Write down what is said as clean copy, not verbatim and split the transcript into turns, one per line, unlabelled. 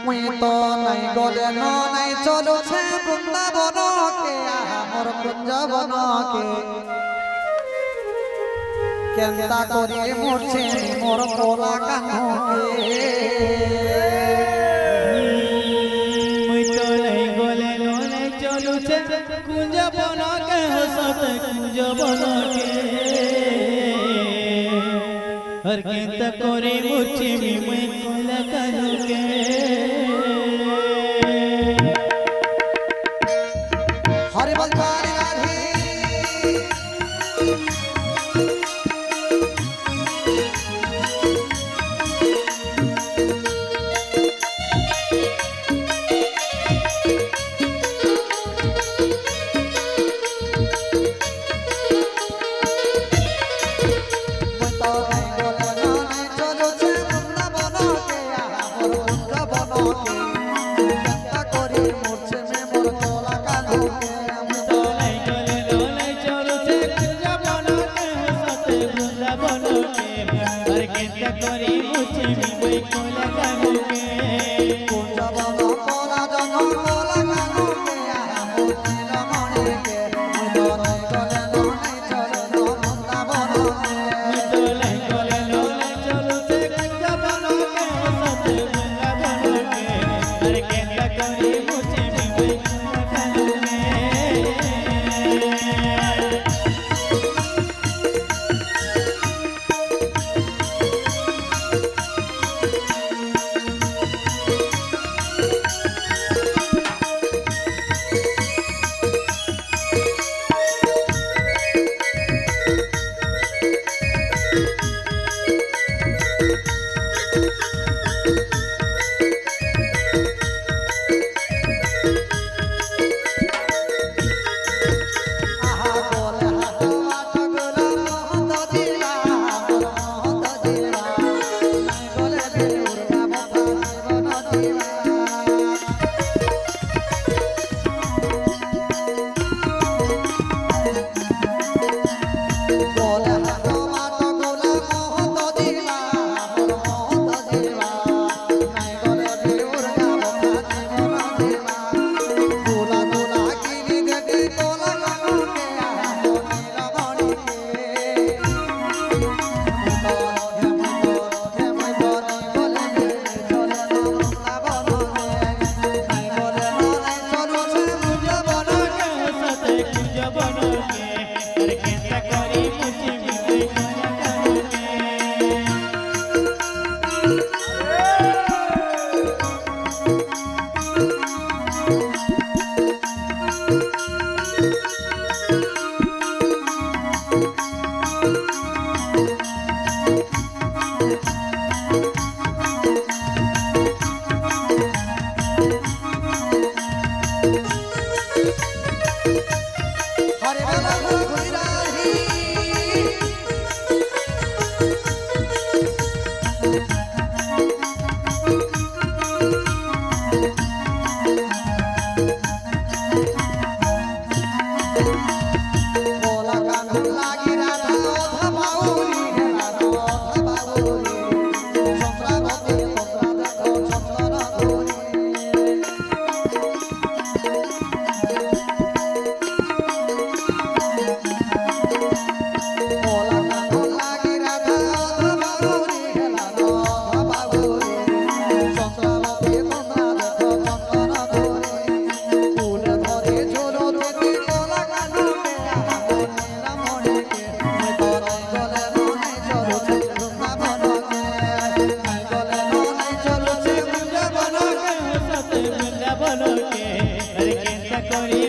मुई तो नहीं गले न नहीं चलू छे वृंदावन के मोर कुंजवन के केंता करी मूर्छे मोर कोला कानो के
मुई तो नहीं गले न नहीं चलू छे कुंजवन के हो सत कुंजवन के हर केंता करे मूर्छे मुई कोला कानो के
हरि बोल तारी राधी
बोलो के अरे केंता करी